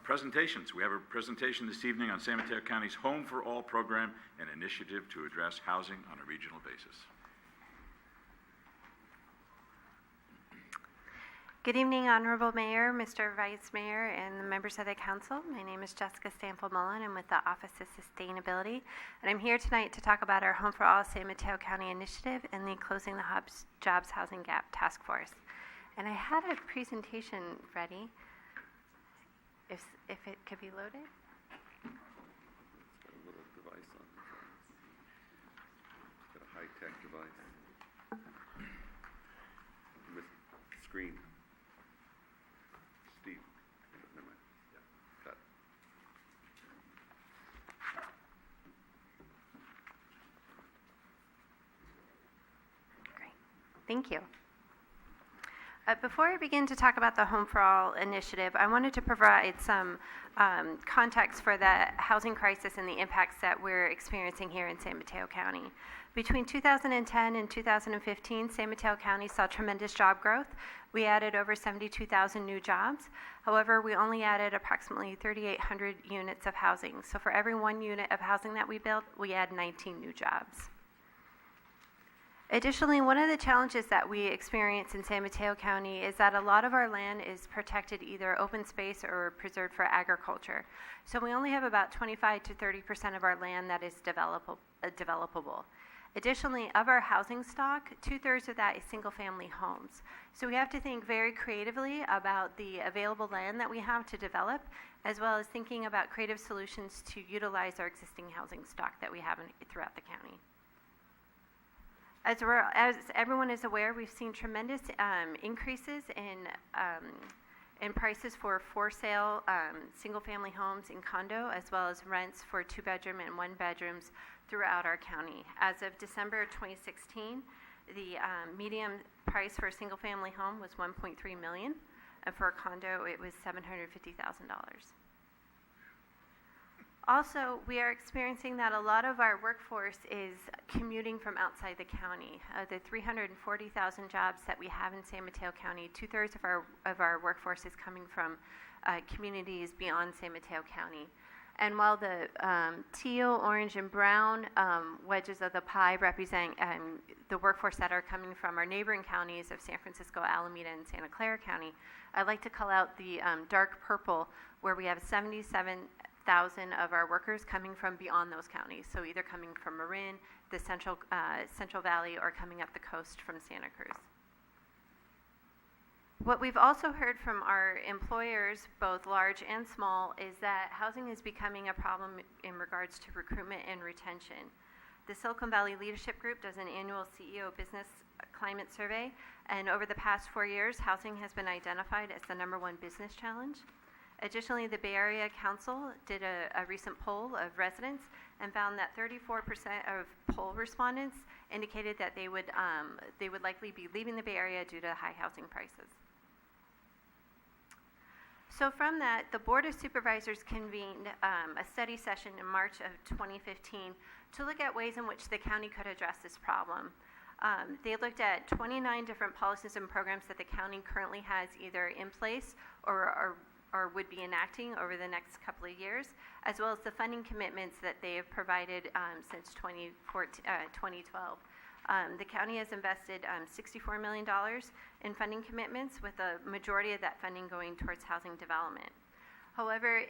Presentations. We have a presentation this evening on San Mateo County's Home for All program, an initiative to address housing on a regional basis. Good evening, Honorable Mayor, Mr. Vice Mayor, and the members of the Council. My name is Jessica Stanfield-Mullen. I'm with the Office of Sustainability, and I'm here tonight to talk about our Home for All San Mateo County initiative and the Closing the Jobs Housing Gap Task Force. And I had a presentation ready, if it could be loaded. It's got a little device on it. It's got a high-tech device with screen. Steve, never mind. Yeah. Cut. Great. Thank you. Before I begin to talk about the Home for All initiative, I wanted to provide some context for the housing crisis and the impacts that we're experiencing here in San Mateo County. Between 2010 and 2015, San Mateo County saw tremendous job growth. We added over 72,000 new jobs. However, we only added approximately 3,800 units of housing. So for every 1 unit of housing that we built, we add 19 new jobs. Additionally, one of the challenges that we experience in San Mateo County is that a lot of our land is protected either open space or preserved for agriculture. So we only have about 25 to 30% of our land that is developable. Additionally, of our housing stock, 2/3 of that is single-family homes. So we have to think very creatively about the available land that we have to develop, as well as thinking about creative solutions to utilize our existing housing stock that we have throughout the county. As everyone is aware, we've seen tremendous increases in prices for sale single-family homes in condo, as well as rents for 2-bedroom and 1-bedrooms throughout our county. As of December 2016, the median price for a single-family home was $1.3 million, and for a condo, it was $750,000. Also, we are experiencing that a lot of our workforce is commuting from outside the county. The 340,000 jobs that we have in San Mateo County, 2/3 of our workforce is coming from communities beyond San Mateo County. And while the teal, orange, and brown wedges of the pie represent the workforce that are coming from our neighboring counties of San Francisco, Alameda, and Santa Clara County, I'd like to call out the dark purple, where we have 77,000 of our workers coming from beyond those counties, so either coming from Marin, the Central Valley, or coming up the coast from Santa Cruz. What we've also heard from our employers, both large and small, is that housing is becoming a problem in regards to recruitment and retention. The Silicon Valley Leadership Group does an annual CEO business climate survey, and over the past 4 years, housing has been identified as the #1 business challenge. Additionally, the Bay Area Council did a recent poll of residents and found that 34% of poll respondents indicated that they would likely be leaving the Bay Area due to high housing prices. So from that, the Board of Supervisors convened a study session in March of 2015 to look at ways in which the county could address this problem. They looked at 29 different policies and programs that the county currently has either in place or would be enacting over the next couple of years, as well as the funding commitments that they have provided since 2012. The county has invested $64 million in funding commitments, with a majority of that funding going towards housing development. However,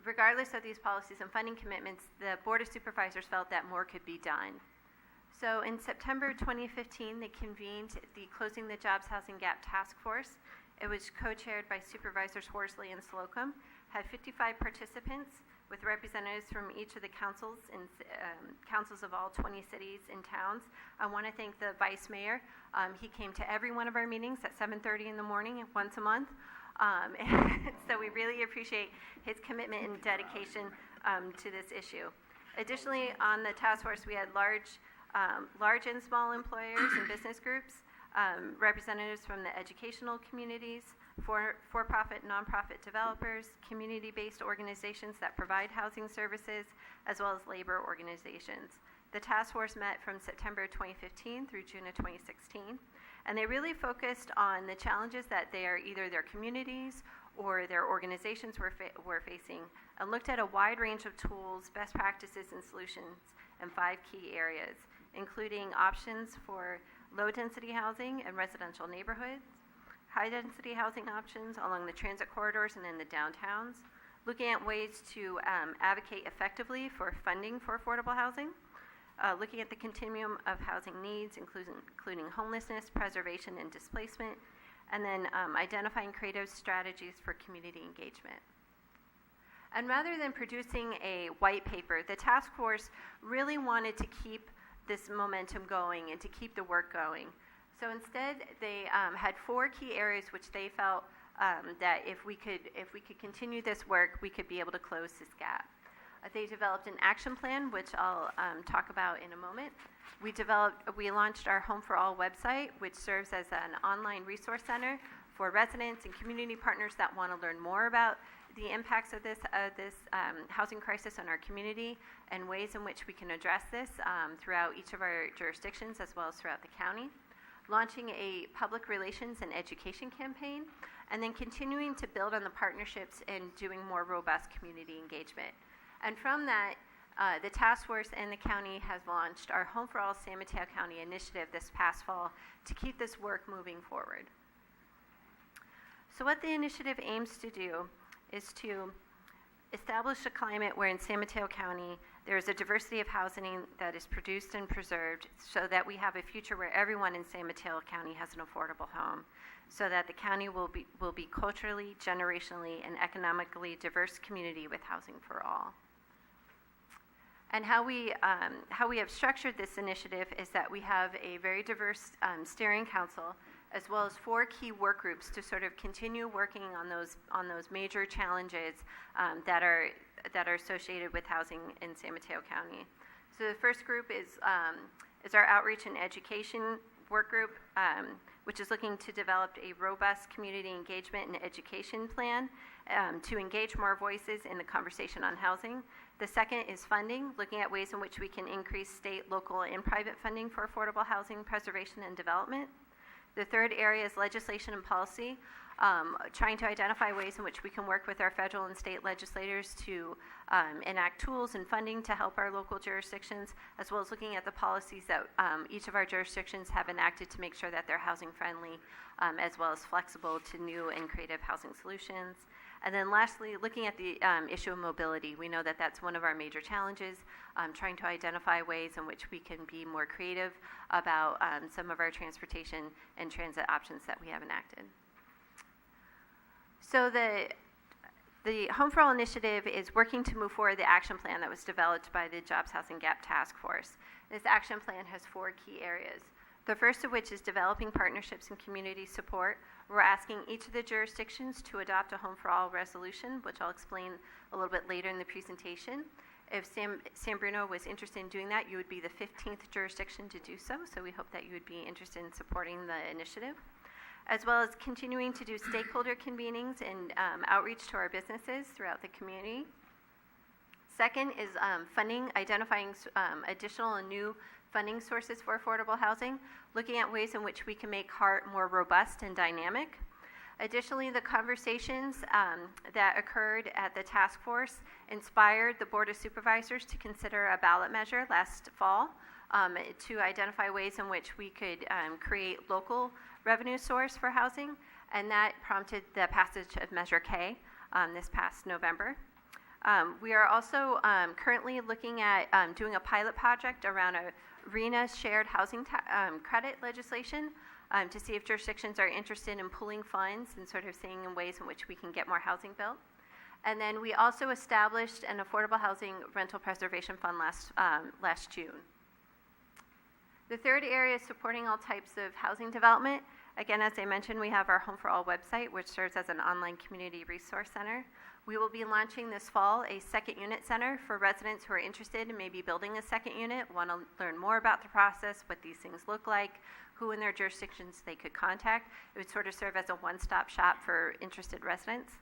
regardless of these policies and funding commitments, the Board of Supervisors felt that more could be done. So in September 2015, they convened the Closing the Jobs Housing Gap Task Force. It was co-chaired by Supervisors Horsley and Slocum, had 55 participants with representatives from each of the councils and councils of all 20 cities and towns. I want to thank the Vice Mayor. He came to every one of our meetings at 7:30 in the morning once a month. So we really appreciate his commitment and dedication to this issue. Additionally, on the task force, we had large and small employers and business groups, representatives from the educational communities, for-profit, nonprofit developers, community-based organizations that provide housing services, as well as labor organizations. The task force met from September 2015 through June of 2016, and they really focused on the challenges that they are either their communities or their organizations were facing, and looked at a wide range of tools, best practices, and solutions in 5 key areas, including options for low-density housing and residential neighborhoods, high-density housing options along the transit corridors and in the downtowns, looking at ways to advocate effectively for funding for affordable housing, looking at the continuum of housing needs, including homelessness, preservation, and displacement, and then identifying creative strategies for community engagement. And rather than producing a white paper, the task force really wanted to keep this momentum going and to keep the work going. So instead, they had 4 key areas which they felt that if we could continue this work, we could be able to close this gap. They developed an action plan, which I'll talk about in a moment. We launched our Home for All website, which serves as an online resource center for residents and community partners that want to learn more about the impacts of this housing crisis on our community and ways in which we can address this throughout each of our jurisdictions as well as throughout the county. Launching a public relations and education campaign, and then continuing to build on the partnerships and doing more robust community engagement. And from that, the task force and the county has launched our Home for All San Mateo County initiative this past fall to keep this work moving forward. So what the initiative aims to do is to establish a climate where in San Mateo County there is a diversity of housing that is produced and preserved so that we have a future where everyone in San Mateo County has an affordable home, so that the county will be culturally, generationally, and economically diverse community with housing for all. And how we have structured this initiative is that we have a very diverse steering council, as well as 4 key work groups to sort of continue working on those major challenges that are associated with housing in San Mateo County. So the first group is our outreach and education work group, which is looking to develop a robust community engagement and education plan to engage more voices in the conversation on housing. The second is funding, looking at ways in which we can increase state, local, and private funding for affordable housing preservation and development. The third area is legislation and policy, trying to identify ways in which we can work with our federal and state legislators to enact tools and funding to help our local jurisdictions, as well as looking at the policies that each of our jurisdictions have enacted to make sure that they're housing friendly, as well as flexible to new and creative housing solutions. And then lastly, looking at the issue of mobility. We know that that's one of our major challenges, trying to identify ways in which we can be more creative about some of our transportation and transit options that we have enacted. So the Home for All initiative is working to move forward the action plan that was developed by the Jobs Housing Gap Task Force. This action plan has 4 key areas. The first of which is developing partnerships and community support. We're asking each of the jurisdictions to adopt a Home for All resolution, which I'll explain a little bit later in the presentation. If San Bruno was interested in doing that, you would be the 15th jurisdiction to do so we hope that you would be interested in supporting the initiative, as well as continuing to do stakeholder convenings and outreach to our businesses throughout the community. Second is funding, identifying additional and new funding sources for affordable housing, looking at ways in which we can make HART more robust and dynamic. Additionally, the conversations that occurred at the task force inspired the Board of Supervisors to consider a ballot measure last fall to identify ways in which we could create local revenue source for housing, and that prompted the passage of Measure K this past November. We are also currently looking at doing a pilot project around a RENA shared housing credit legislation to see if jurisdictions are interested in pooling funds and sort of seeing in ways in which we can get more housing built. And then we also established an affordable housing rental preservation fund last June. The third area is supporting all types of housing development. Again, as I mentioned, we have our Home for All website, which serves as an online community resource center. We will be launching this fall a second unit center for residents who are interested in maybe building a second unit, want to learn more about the process, what these things look like, who in their jurisdictions they could contact. It would sort of serve as a one-stop shop for interested residents.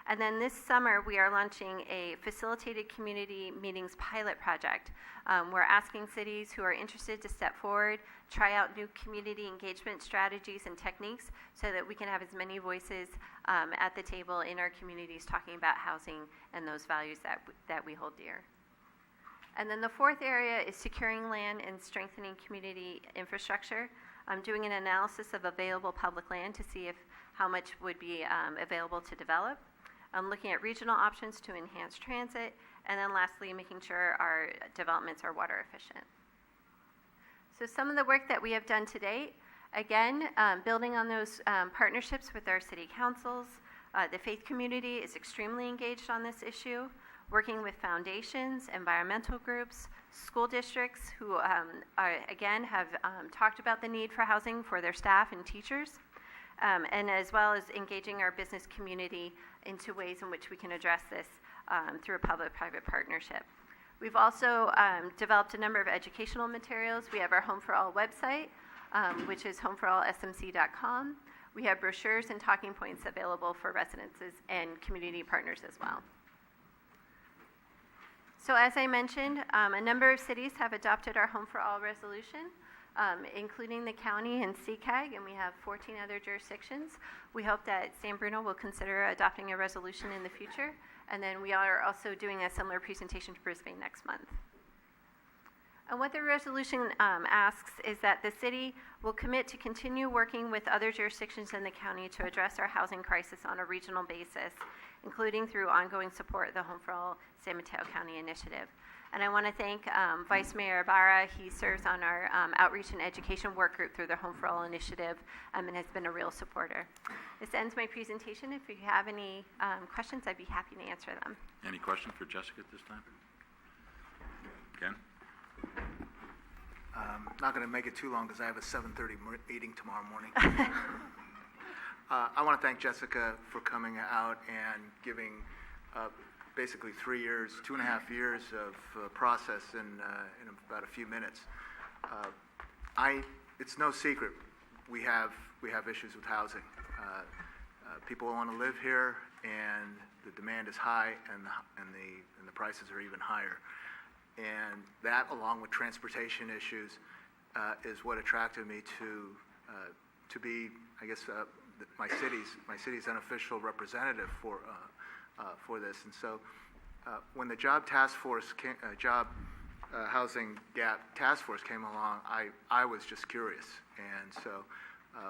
And then this summer, we are launching a facilitated community meetings pilot project. We're asking cities who are interested to step forward, try out new community engagement strategies and techniques so that we can have as many voices at the table in our communities talking about housing and those values that we hold dear. And then the fourth area is securing land and strengthening community infrastructure. I'm doing an analysis of available public land to see how much would be available to develop. I'm looking at regional options to enhance transit, and then lastly, making sure our developments are water efficient. So some of the work that we have done to date, again, building on those partnerships with our city councils. The faith community is extremely engaged on this issue, working with foundations, environmental groups, school districts who have talked about the need for housing for their staff and teachers, and as well as engaging our business community into ways in which we can address this through a public-private partnership. We've also developed a number of educational materials. We have our Home for All website, which is homeforallsmc.com. We have brochures and talking points available for residences and community partners as well. So as I mentioned, a number of cities have adopted our Home for All resolution, including the county and CCAG, and we have 14 other jurisdictions. We hope that San Bruno will consider adopting a resolution in the future, and then we are also doing a similar presentation to Brisbane next month. And what the resolution asks is that the city will commit to continue working with other jurisdictions in the county to address our housing crisis on a regional basis, including through ongoing support of the Home for All San Mateo County Initiative. And I want to thank Vice Mayor Ibarra. He serves on our outreach and education work group through the Home for All Initiative and has been a real supporter. This ends my presentation. If you have any questions, I'd be happy to answer them. Any questions for Jessica at this time? Ken? Not going to make it too long because I have a 7:30 meeting tomorrow morning. I want to thank Jessica for coming out and giving basically 3 years, 2.5 years of process in about a few minutes. It's no secret we have issues with housing. People want to live here, and the demand is high, and the prices are even higher. And that, along with transportation issues, is what attracted me to be, I guess, my city's unofficial representative for this. And so, when the Job Task Force, Housing Gap Task Force came along, I was just curious, and so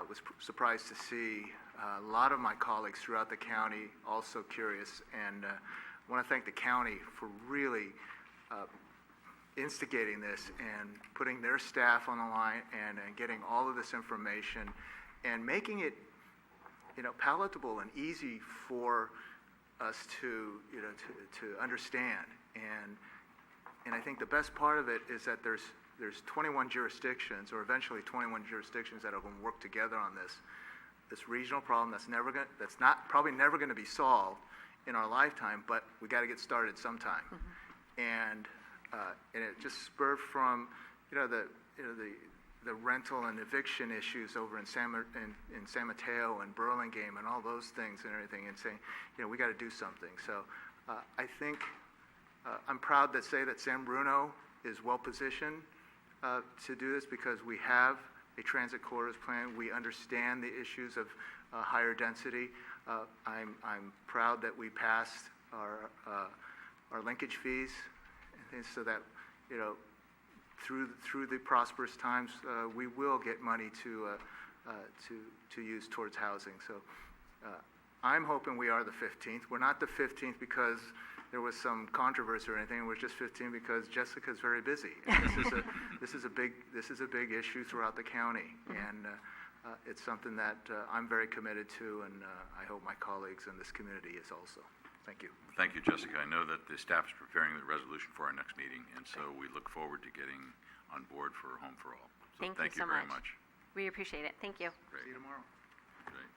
was surprised to see a lot of my colleagues throughout the county also curious. And I want to thank the county for really instigating this and putting their staff on the line and getting all of this information and making it, palatable and easy for us to understand. And I think the best part of it is that there's 21 jurisdictions, or eventually 21 jurisdictions, that are going to work together on this regional problem that's probably never going to be solved in our lifetime, but we got to get started sometime. Mm-hmm. And it just spurred from, the rental and eviction issues over in San Mateo and Burlingame and all those things and everything, and saying, we got to do something. So I think I'm proud to say that San Bruno is well positioned to do this because we have a transit corridors plan. We understand the issues of higher density. I'm proud that we passed our linkage fees. And so that, through the prosperous times, we will get money to use towards housing. So I'm hoping we are the 15th. We're not the 15th because there was some controversy or anything. We're just 15 because Jessica's very busy. And this is a big issue throughout the county, and it's something that I'm very committed to, and I hope my colleagues in this community is also. Thank you. Thank you, Jessica. I know that the staff is preparing the resolution for our next meeting, and so we look forward to getting on board for Home for All. So Thank you so very much. We appreciate it. Thank you. Great. See you tomorrow. Great.